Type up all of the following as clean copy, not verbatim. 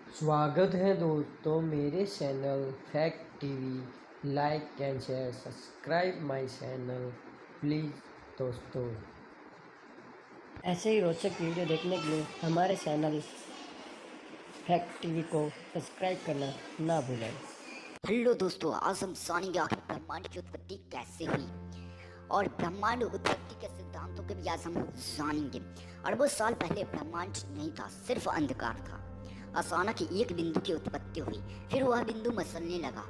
स्वागत है दोस्तों मेरे channel fact TV. Like and share subscribe my channel please दोस्तों। ऐसे ही रोचक वीडियो देखने के लिए हमारे चैनल फैक्ट टीवी को सब्सक्राइब करना ना भूलें। हेलो दोस्तों, आज हम जानेंगे आखिर ब्रह्मांड की उत्पत्ति कैसे हुई और ब्रह्मांड उत्पत्ति के सिद्धांतों के भी आज हम जानेंगे। अरबों साल पहले ब्रह्मांड नहीं था, सिर्फ अंधकार था। अचानक एक बिंदु की उत्पत्ति हुई, फिर वह बिंदु मसलने लगा,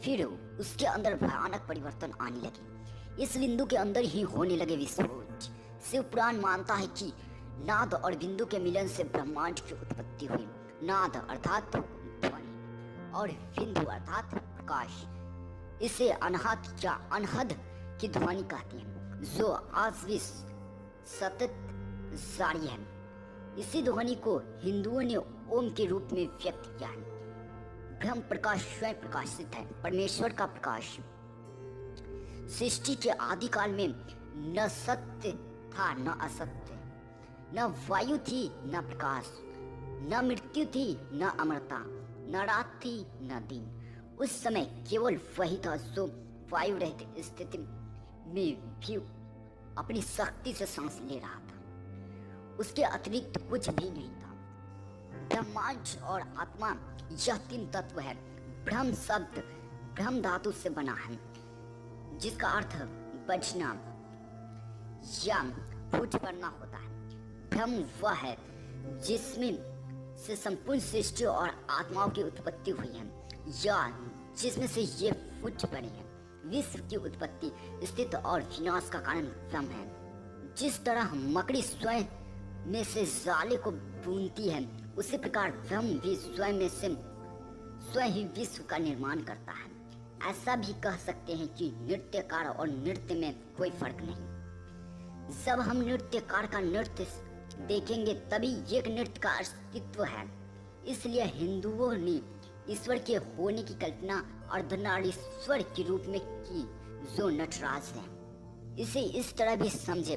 फिर उसके अंदर भयानक परिवर्तन आने लगे। इस बिंदु के अंदर ही होने लगे विस्फोट। शिव पुराण मानता है कि नाद और बिंदु के मिलन से ब्रह्मांड की उत्पत्ति हुई। नाद अर्थात ध्वनि और बिंदु अर्थात प्रकाश। इसे अनहद या अनहद की ध्वनि कहते हैं, जो आज भी सतत जारी है। इसी ध्वनि को हिंदुओं ने ओम के रूप में व्यक्त किया है। ब्रह्म प्रकाश स्वयं प्रकाशित है, परमेश्वर का प्रकाश। सृष्टि के आदिकाल में न सत्य था न असत्य, न वायु थी न प्रकाश, न मृत्यु थी न अमरता, न रात थी न दिन। उस समय केवल वही था जो वायु रहित स्थिति में भी अपनी शक्ति से सांस ले रहा था। उसके अतिरिक्त कुछ भी नहीं था। ब्रह्मांड और आत्मा यह तीन तत्व है। ब्रह्म शब्द ब्रह्म धातु से बना है, जिसका अर्थ बजना या फूट पड़ना होता है। ब्रह्म वह है जिसमें से संपूर्ण सृष्टि और आत्माओं की उत्पत्ति हुई है, या जिसमें से ये फूट पड़े हैं। विश्व की उत्पत्ति, स्थिति और विनाश का कारण ब्रह्म है। जिस तरह मकड़ी स्वयं में से जाले को बुनती है, उसी प्रकार ब्रह्म भी स्वयं ही विश्व का निर्माण करता है। ऐसा भी कह सकते हैं कि नृत्यकार और नृत्य में कोई फर्क नहीं। जब हम नृत्यकार का नृत्य देखेंगे तभी एक नृत्य का अस्तित्व है। इसलिए हिंदुओं ने ईश्वर के होने की कल्पना अर्धनारीश्वर के रूप में की, जो नटराज है। इसे इस तरह भी समझे,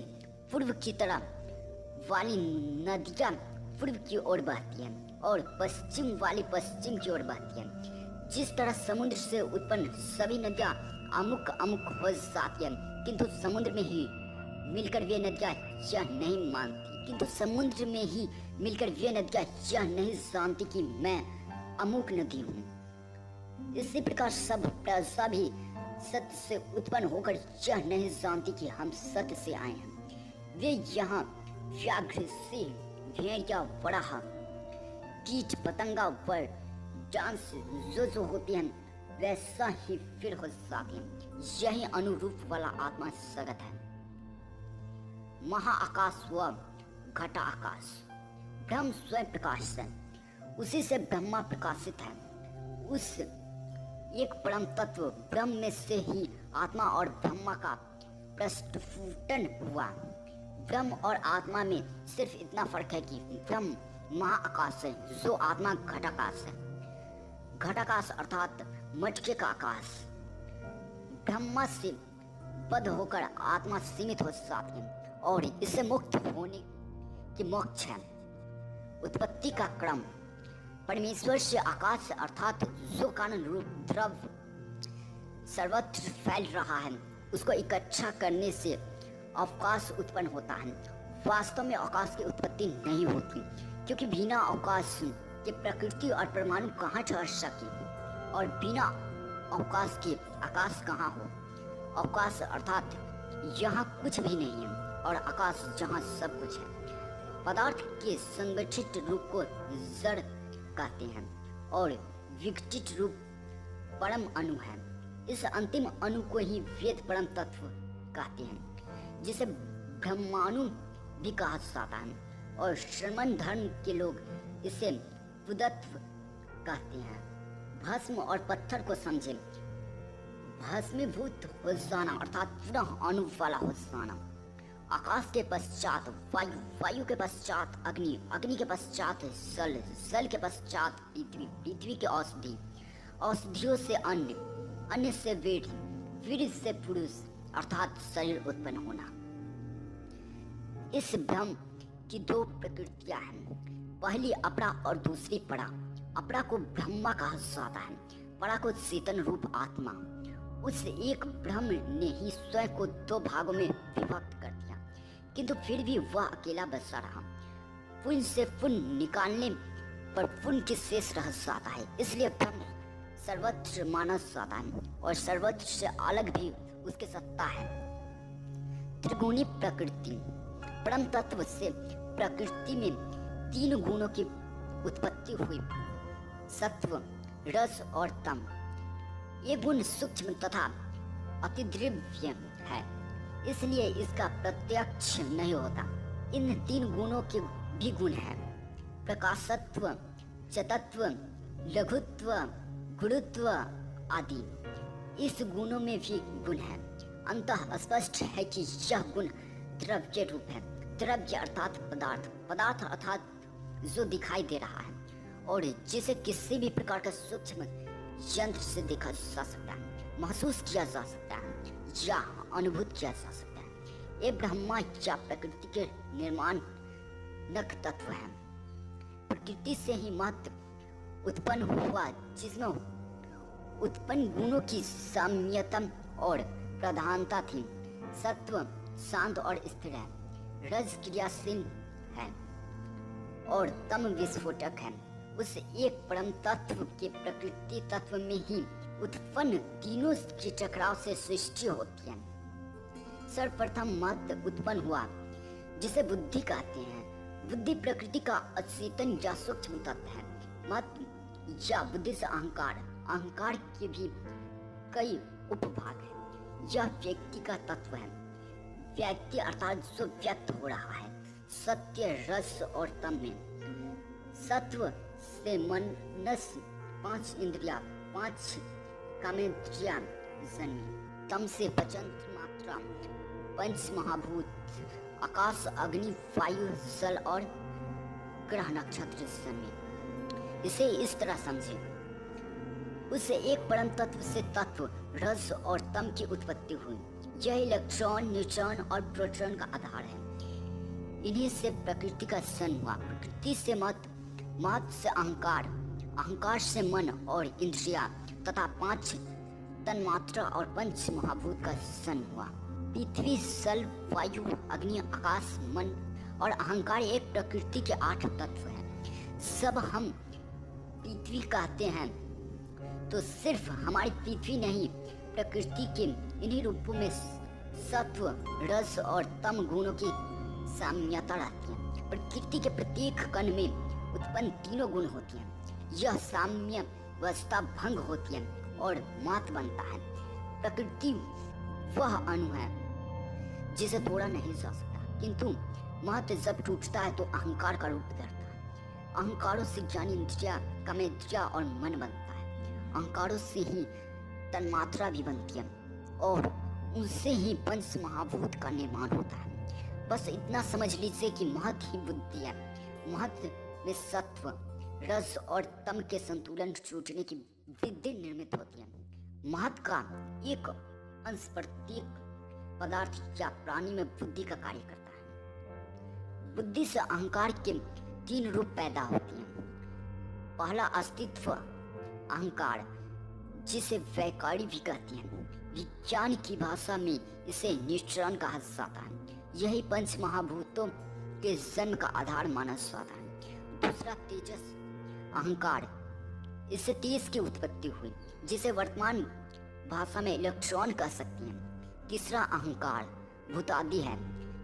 पूर्व की तरह वाली नदियां पूर्व की ओर बहती हैं और पश्चिम वाली पश्चिम की ओर बहती हैं। जिस तरह समुद्र से उत्पन्न सभी नदियां अमुक अमुक हो जाती हैं, किंतु समुद्र में ही मिलकर वे नदियां यह नहीं मानती, किंतु समुद्र में ही मिलकर वे नदियां यह नहीं जानती कि मैं अमुक नदी हूँ। इसी प्रकार सब प्रजा भी सत्य से उत्पन्न होकर यह नहीं जानती कि हम सत्य से आए हैं। वे यहाँ व्याघ्र से भेड़िया वराह कीट पतंगा वर डांस जो होते हैं वैसा ही फिर हो जाते हैं। यही अनुरूप वाला आत्मा जगत है। महाआकाश व घटा आकाश। ब्रह्म स्वयं प्रकाश है, उसी से ब्रह्मा प्रकाशित है। उस एक परम तत्व ब्रह्म में से ही आत्मा और ब्रह्मा का प्रस्फुटन हुआ। ब्रह्म और आत्मा में सिर्फ इतना फर्क है कि ब्रह्म महाआकाश है, जो आत्मा घटाकाश है। घटाकाश अर्थात मटके का आकाश। ब्रह्मा से बद्ध होकर आत्मा सीमित हो जाती है और इससे मुक्त होने की मोक्ष है। उत्पत्ति का क्रम। परमेश्वर से आकाश अर्थात जो कारण रूप द्रव्य सर्वत्र फैल रहा है, उसको इकट्ठा करने से अवकाश उत्पन्न होता है। वास्तव में अवकाश की उत्पत्ति नहीं होती, क्योंकि बिना अवकाश के प्रकृति और परमाणु कहाँ ठहर सके, और बिना अवकाश के आकाश कहाँ हो। अवकाश अर्थात यहाँ कुछ भी नहीं है और आकाश जहाँ सब कुछ है। पदार्थ के संगठित रूप को जड़ कहते हैं और विघटित रूप परम अणु है। इस अंतिम अणु को ही वेद परम तत्व कहते हैं, जिसे ब्रह्माणु भी कहा जाता है, और श्रमण धर्म के लोग इसे बुद्धत्व कहते हैं। भस्म और पत्थर को समझे। भस्मीभूत हो जाना अर्थात पुनः अणु वाला हो जाना। आकाश के पश्चात वायु, वायु के पश्चात अग्नि, अग्नि के पश्चात जल, जल के पश्चात पृथ्वी, पृथ्वी के औषधि, औषधियों से अन्न, अन्न से वीर, वीर से पुरुष अर्थात शरीर उत्पन्न होना। इस ब्रह्म की दो प्रकृतियां हैं, पहली अपरा और दूसरी परा। अपरा को ब्रह्मा कहा जाता है, परा को चेतन रूप आत्मा। उस एक ब्रह्म ने ही स्वयं को दो भागों में विभक्त कर दिया, किंतु फिर भी वह अकेला बचा रहा। पुण्य से पुण्य निकालने पर पुण्य की शेष रह जाता है, इसलिए ब्रह्म सर्वत्र माना जाता है और सर्वत्र से अलग भी उसकी सत्ता है। त्रिगुणी प्रकृति, परम तत्व से प्रकृति में तीन गुणों की उत्पत्ति हुई, सत्व, रस और तम। ये गुण सूक्ष्म तथा अतिद्रव्य है, इसलिए इसका प्रत्यक्ष नहीं होता। इन तीन गुणों के भी गुण हैं, प्रकाशत्व, चतत्व, लघुत्व, गुरुत्व आदि। इस गुणों में भी गुण है। अंततः स्पष्ट है कि यह गुण द्रव्य रूप है। द्रव्य अर्थात पदार्थ, पदार्थ अर्थात जो दिखाई दे रहा है और जिसे किसी भी प्रकार का सूक्ष्म यंत्र से देखा जा सकता है, महसूस किया जा सकता है या अनुभूत किया जा सकता है। ये ब्रह्मा या प्रकृति के निर्माण नक तत्व है। प्रकृति से ही महत्व उत्पन्न हुआ, जिसमें उत्पन्न गुणों की साम्यता और प्रधानता थी। सत्व शांत और स्थिर है, रज क्रियाशील है और तम विस्फोटक है। उस एक परम तत्व के प्रकृति तत्व में ही उत्पन्न तीनों के टकराव से सृष्टि होती है। सर्वप्रथम मत उत्पन्न हुआ, जिसे बुद्धि कहते हैं। बुद्धि प्रकृति का अचेतन या सूक्ष्म तत्व है। मत या बुद्धि से अहंकार, अहंकार के भी कई उपभाग हैं। यह व्यक्ति का तत्व है। व्यक्ति अर्थात जो व्यक्त हो रहा है। सत्य, रस और तम में सत्व से मनस, पांच इंद्रिया, पांच कामेंद्रिया जन्मी। तम से पंच मात्रा, पंच महाभूत, आकाश, अग्नि, वायु, जल और ग्रह नक्षत्र जन्मे। इसे इस तरह समझे, उससे एक परम तत्व से तत्व, रस और तम की उत्पत्ति हुई। यह इलेक्ट्रॉन, न्यूट्रॉन और प्रोटॉन का आधार है। इन्हीं से प्रकृति का जन्म हुआ। प्रकृति से मत, मत से अहंकार, अहंकार से मन और इंद्रिया तथा पांच तन्मात्रा और पंच महाभूत का जन्म हुआ। पृथ्वी, जल, वायु, अग्नि, आकाश, मन और अहंकार एक प्रकृति के 8 तत्व हैं। सब हम पृथ्वी कहते हैं तो सिर्फ हमारी पृथ्वी नहीं, प्रकृति के इन्हीं रूपों में सत्व, रस और तम गुणों की साम्यता रहती है। प्रकृति के प्रत्येक कण में उत्पन्न तीनों गुण होती हैं। यह साम्य अवस्था भंग होती है और मात बनता है। प्रकृति वह अणु है जिसे तोड़ा नहीं जा सकता, किंतु महत्व जब टूटता है तो अहंकार का रूप धरता है। अहंकारों से ज्ञानेंद्रिया, कामेंद्रिया और मन बनता है। अहंकारों से ही तन्मात्रा भी बनती है और उनसे ही पंच महाभूत का निर्माण होता है। बस इतना समझ लीजिए कि महत्व ही बुद्धि है। महत्व में सत्व, रस और तम के संतुलन टूटने की वृद्धि निर्मित होती है। महत्व का एक अंश प्रत्येक पदार्थ या प्राणी में बुद्धि का कार्य करता है। बुद्धि से अहंकार के 3 रूप पैदा होते हैं। पहला अस्तित्व अहंकार, जिसे वैकारी भी कहते हैं। विज्ञान की भाषा में इसे न्यूट्रॉन कहा जाता है। यही पंच महाभूतों के जन्म का आधार माना जाता है। दूसरा तेजस अहंकार, इससे तेज की उत्पत्ति हुई, जिसे वर्तमान भाषा में इलेक्ट्रॉन कह सकते हैं। तीसरा अहंकार भूतादि है।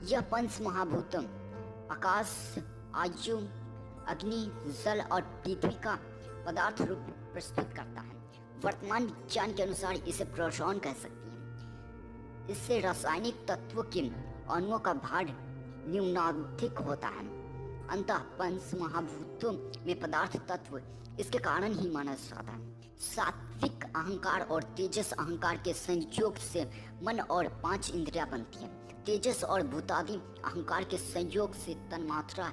यह पंच महाभूतों आकाश, आयु, अग्नि, जल और पृथ्वी का पदार्थ रूप प्रस्तुत करता है। वर्तमान विज्ञान के अनुसार इसे प्रोटॉन कह सकते हैं। इससे रासायनिक तत्वों के अणुओं का भार न्यूनाधिक होता है। अंतः पंच महाभूतों में पदार्थ तत्व इसके कारण ही माना जाता है। सात्विक अहंकार और तेजस अहंकार के संयोग से मन और 5 इंद्रियां बनती हैं। तेजस और भूतादि अहंकार के संयोग से तन्मात्रा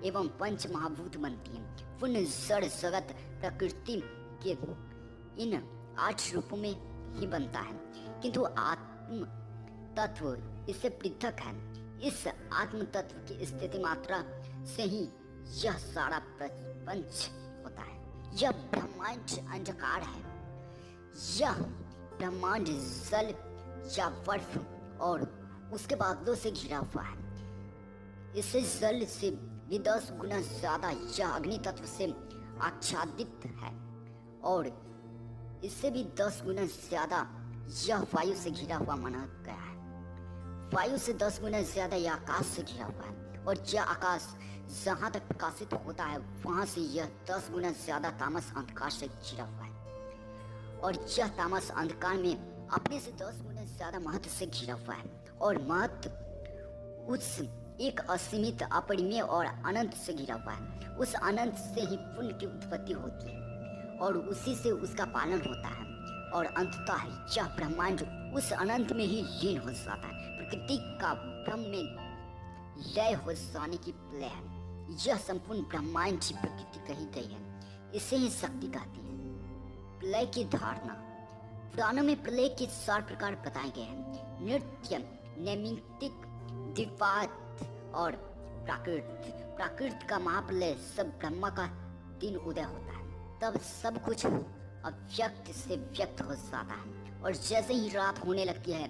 एवं पंच महाभूत बनती हैं। पुण्य जड़ जगत प्रकृति के इन 8 रूपों में ही बनता है, किंतु आत्म तत्व इससे पृथक है। इस आत्म तत्व की स्थिति मात्रा से ही यह सारा प्रपंच होता है। यह ब्रह्मांड अंधकार है। यह ब्रह्मांड जल या बर्फ और उसके बादलों से घिरा हुआ है। इससे जल से भी 10 गुना ज्यादा यह अग्नि तत्व से आच्छादित है और इससे भी 10 गुना ज्यादा यह वायु से घिरा हुआ माना गया है। वायु से 10 गुना ज्यादा यह आकाश से घिरा हुआ है और यह आकाश जहाँ तक प्रकाशित होता है वहां से यह 10 गुना ज्यादा तामस अंधकार से घिरा हुआ है और यह तामस अंधकार में अपने से 10 गुना ज्यादा महत्व से घिरा हुआ है और महत्व उस एक असीमित, अपरिमेय और अनंत से घिरा हुआ है। उस अनंत से ही पुण्य की उत्पत्ति होती है और उसी से उसका पालन होता है और अंततः यह ब्रह्मांड उस अनंत में ही लीन हो जाता है। प्रकृति का ब्रह्म में लय हो जाने की प्रलय है। यह संपूर्ण ब्रह्मांड की प्रकृति कही गई है, इसे ही शक्ति कहती है। प्रलय की धारणा। पुराणों में प्रलय के 4 प्रकार बताए गए हैं: नृत्य, नैमित्तिक, द्विपात और प्राकृत। प्राकृत का महाप्रलय सब ब्रह्मा का दिन उदय होता है, तब सब कुछ अव्यक्त से व्यक्त हो जाता है और जैसे ही रात होने लगती है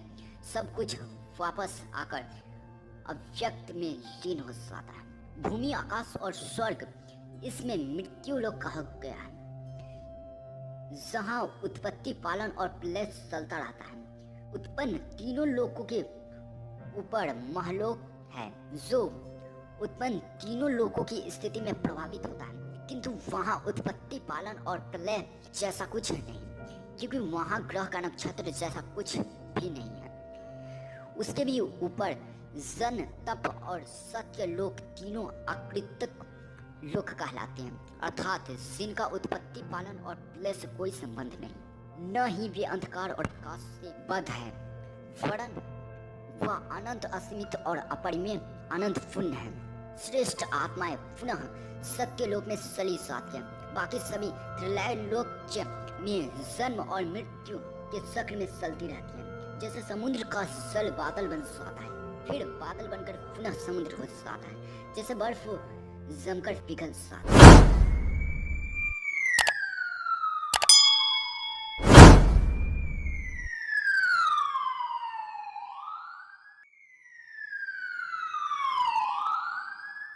सब कुछ वापस आकर अव्यक्त में लीन हो जाता है। भूमि, आकाश और स्वर्ग, इसमें मृत्यु लोक कहा गया है, जहाँ उत्पत्ति, पालन और प्रलय चलता रहता है। उत्पन्न तीनों लोकों के ऊपर महलोक है जो उत्पन्न तीनों लोकों की स्थिति में प्रभावित होता है, किंतु वहाँ उत्पत्ति, पालन और प्रलय जैसा कुछ नहीं, क्योंकि वहाँ ग्रह का नक्षत्र जैसा कुछ भी नहीं है। उसके भी ऊपर जन, तप और सत्य लोक तीनों अकृतक लोक कहलाते हैं, अर्थात जिनका उत्पत्ति, पालन और प्रलय से कोई संबंध नहीं, न ही वे अंधकार और प्रकाश से बद्ध है, वरन वह अनंत, असीमित और अपरिमेय आनंद पुण्य है। श्रेष्ठ आत्माएं पुनः सत्य लोक में चली जाती हैं। बाकी सभी त्रिलय लोक में जन्म और मृत्यु के चक्र में चलती रहती हैं। जैसे समुद्र का जल बादल बन जाता है, फिर बादल बनकर पुनः समुद्र हो जाता है, जैसे बर्फ जमकर पिघल जाता है।